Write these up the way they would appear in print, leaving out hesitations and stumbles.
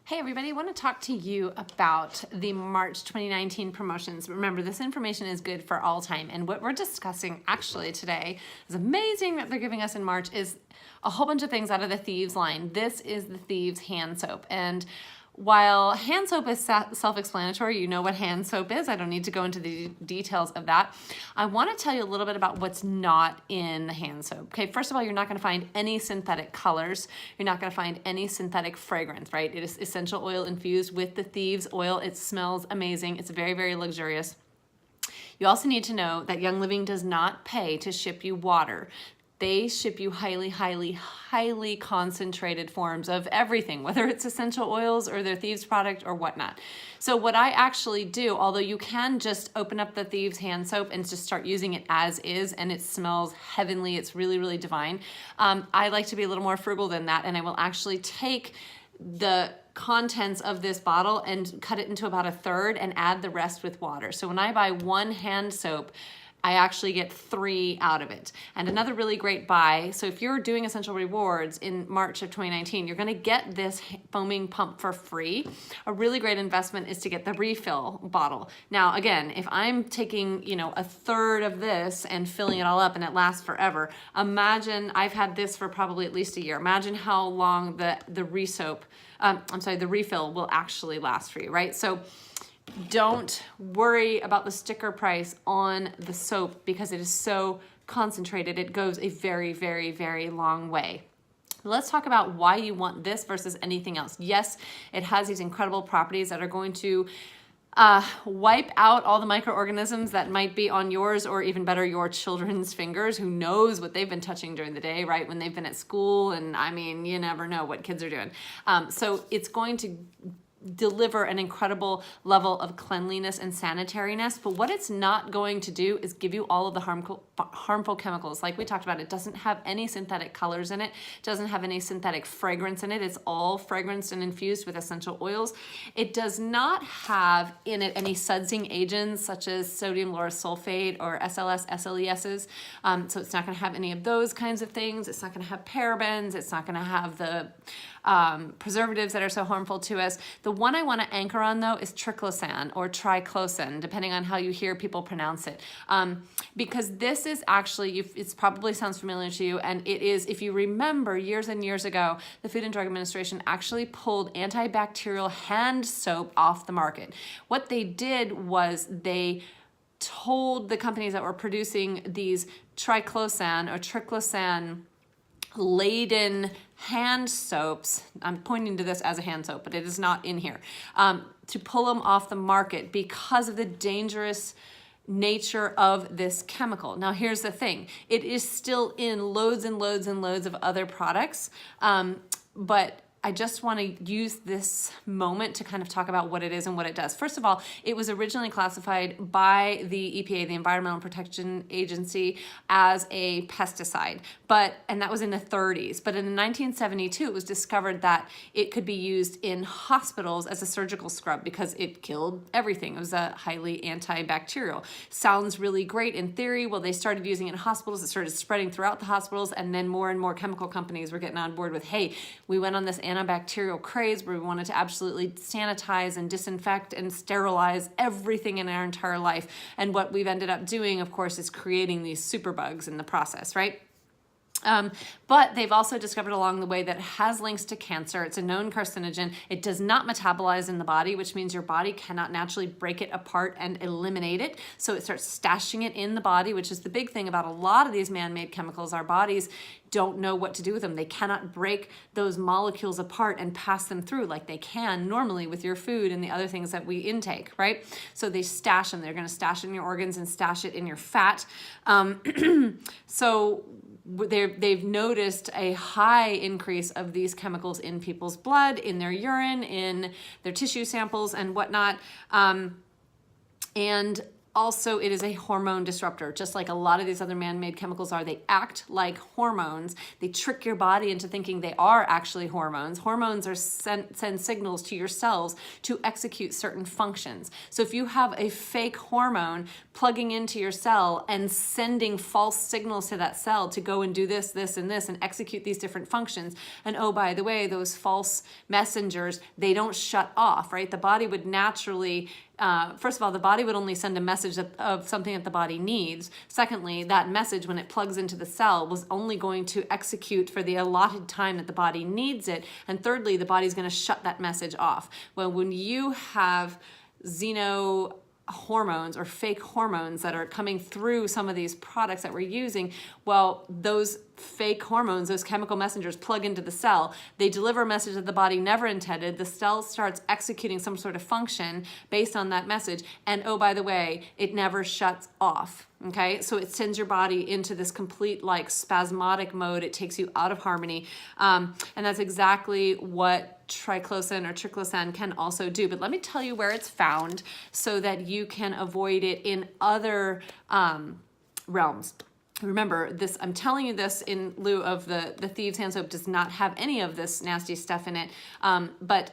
Hey everybody, I want to talk to you about the March 2019 promotions. Remember, this information is good for all time, and what we're discussing actually today is amazing that they're giving us in March is a whole bunch of things out of the Thieves line. This is the Thieves Hand Soap, and while hand soap is self-explanatory, you know what hand soap is. I don't need to go into the details of that. I want to tell you a little bit about what's not in the hand soap. Okay, first of all, you're not going to find any synthetic colors. You're not going to find any synthetic fragrance, right? It is essential oil infused with the Thieves oil. It smells amazing. It's very, very luxurious. You also need to know that Young Living does not pay to ship you water. They ship you highly concentrated forms of everything, whether it's essential oils or their Thieves product or whatnot. So what I actually do, although you can just open up the Thieves hand soap and just start using it as is, and it smells heavenly, it's really, really divine. I like to be a little more frugal than that, and I will actually take the contents of this bottle and cut it into about a third and add the rest with water. So when I buy one hand soap, I actually get 3 out of it. And another really great buy, so if you're doing Essential Rewards in March of 2019, you're gonna get this foaming pump for free. A really great investment is to get the refill bottle. Now, again, if I'm taking, a third of this and filling it all up and it lasts forever, imagine, I've had this for probably at least a year. Imagine how long the refill will actually last for you, right? So don't worry about the sticker price on the soap because it is so concentrated. It goes a very, very, very long way. Let's talk about why you want this versus anything else. Yes, it has these incredible properties that are going to wipe out all the microorganisms that might be on yours, or even better, your children's fingers. Who knows what they've been touching during the day, right? When they've been at school, and I mean, you never know what kids are doing. So it's going to deliver an incredible level of cleanliness and sanitariness, but what it's not going to do is give you all of the harmful chemicals. Like we talked about, it doesn't have any synthetic colors in it, doesn't have any synthetic fragrance in it. It's all fragranced and infused with essential oils. It does not have in it any sudsing agents such as sodium lauryl sulfate or SLS, SLESs. So it's not going to have any of those kinds of things. It's not going to have parabens. It's not going to have the preservatives that are so harmful to us. The one I want to anchor on though is triclosan or triclosan, depending on how you hear people pronounce it. Because this is actually, it probably sounds familiar to you, and it is, if you remember years and years ago, the Food and Drug Administration actually pulled antibacterial hand soap off the market. What they did was they told the companies that were producing these triclosan or triclosan laden hand soaps, I'm pointing to this as a hand soap, but it is not in here, to pull them off the market because of the dangerous nature of this chemical. Now here's the thing, it is still in loads and loads and loads of other products, but I just want to use this moment to kind of talk about what it is and what it does. First of all, it was originally classified by the EPA, the Environmental Protection Agency, as a pesticide, and that was in the 30s. But in 1972, it was discovered that it could be used in hospitals as a surgical scrub because it killed everything. It was a highly antibacterial. Sounds really great in theory. Well, they started using it in hospitals. It started spreading throughout the hospitals, and then more and more chemical companies were getting on board with, hey, we went on this antibacterial craze where we wanted to absolutely sanitize and disinfect and sterilize everything in our entire life. And what we've ended up doing, of course, is creating these superbugs in the process, right? But they've also discovered along the way that it has links to cancer. It's a known carcinogen. It does not metabolize in the body, which means your body cannot naturally break it apart and eliminate it. So it starts stashing it in the body, which is the big thing about a lot of these man-made chemicals. Our bodies don't know what to do with them. They cannot break those molecules apart and pass them through like they can normally with your food and the other things that we intake, right? So they stash them. They're going to stash it in your organs and stash it in your fat. So they've noticed a high increase of these chemicals in people's blood, in their urine, in their tissue samples and whatnot. And Also, it is a hormone disruptor, just like a lot of these other man-made chemicals are. They act like hormones. They trick your body into thinking they are actually hormones. Hormones are send signals to your cells to execute certain functions. So if you have a fake hormone plugging into your cell and sending false signals to that cell to go and do this, this, and this, and execute these different functions, and oh, by the way, those false messengers, they don't shut off, right? The body would naturally first of all, the body would only send a message of something that the body needs. Secondly, that message, when it plugs into the cell, was only going to execute for the allotted time that the body needs it. And thirdly, the body's going to shut that message off. Well, when you have hormones or fake hormones that are coming through some of these products that we're using, well, those fake hormones, those chemical messengers plug into the cell. They deliver a message that the body never intended. The cell starts executing some sort of function based on that message. And oh, by the way, it never shuts off. Okay, so it sends your body into this complete like spasmodic mode. It takes you out of harmony. And that's exactly what triclosan or triclosan can also do. But let me tell you where it's found so that you can avoid it in other realms. Remember this, I'm telling you this in lieu of the Thieves Hand Soap does not have any of this nasty stuff in it. But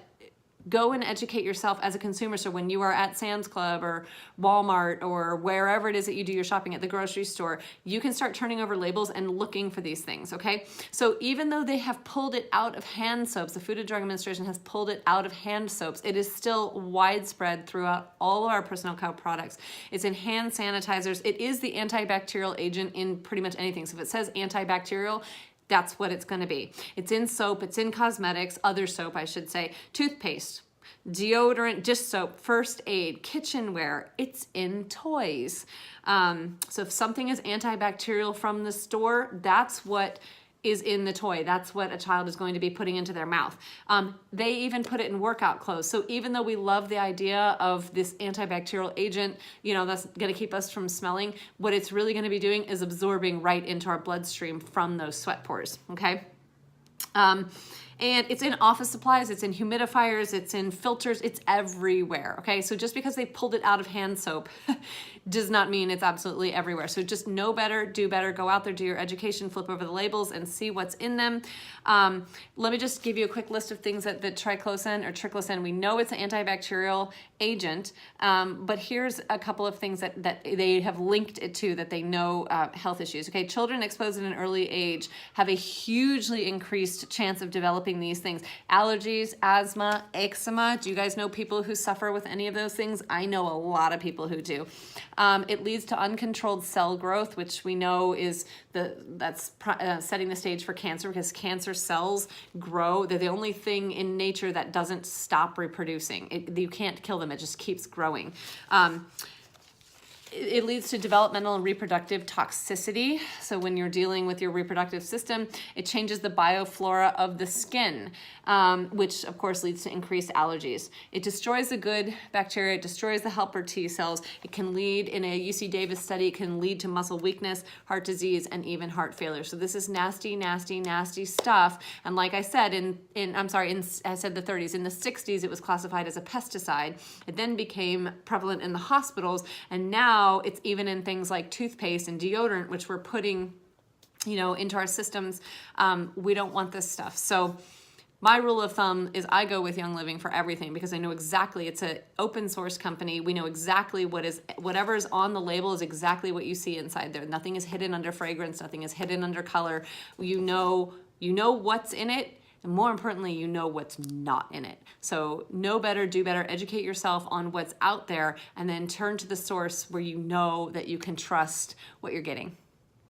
go and educate yourself as a consumer. So when you are at Sam's Club or Walmart or wherever it is that you do your shopping, at the grocery store, you can start turning over labels and looking for these things, okay? So even though they have pulled it out of hand soaps, the Food and Drug Administration has pulled it out of hand soaps, it is still widespread throughout all of our personal care products. It's in hand sanitizers. It is the antibacterial agent in pretty much anything. So if it says antibacterial, that's what it's going to be. It's in soap, it's in cosmetics, other soap, I should say, toothpaste, deodorant, dish soap, first aid, kitchenware, it's in toys. So if something is antibacterial from the store, that's what is in the toy. That's what a child is going to be putting into their mouth. They even put it in workout clothes. So even though we love the idea of this antibacterial agent, you know, that's going to keep us from smelling, what it's really going to be doing is absorbing right into our bloodstream from those sweat pores, okay? And it's in office supplies, it's in humidifiers, it's in filters, it's everywhere, okay? So just because they pulled it out of hand soap does not mean it's absolutely everywhere. So just know better, do better, go out there, do your education, flip over the labels and see what's in them. Let me just give you a quick list of things that the triclosan or triclosan, we know it's an antibacterial agent, but here's a couple of things that they have linked it to that they know health issues, okay? Children exposed at an early age have a hugely increased chance of developing these things. Allergies, asthma, eczema. Do you guys know people who suffer with any of those things? I know a lot of people who do. It leads to uncontrolled cell growth, which we know is that's setting the stage for cancer, because cancer cells grow. They're the only thing in nature that doesn't stop reproducing. You can't kill them. It just keeps growing. It leads to developmental and reproductive toxicity. So when you're dealing with your reproductive system, it changes the bioflora of the skin, which of course leads to increased allergies. It destroys the good bacteria, it destroys the helper T cells. It can lead, in a UC Davis study, it can lead to muscle weakness, heart disease, and even heart failure. So this is nasty, nasty, nasty stuff. And like I said, I said the 30s, in the 60s, it was classified as a pesticide. It then became prevalent in the hospitals, and now it's even in things like toothpaste and deodorant, which we're putting, you know, into our systems. We don't want this stuff. So my rule of thumb is I go with Young Living for everything, because I know exactly, it's an open source company. We know exactly whatever is on the label is exactly what you see inside there. Nothing is hidden under fragrance. Nothing is hidden under color. You know what's in it. And more importantly, you know what's not in it. So know better, do better, educate yourself on what's out there, and then turn to the source where you know that you can trust what you're getting.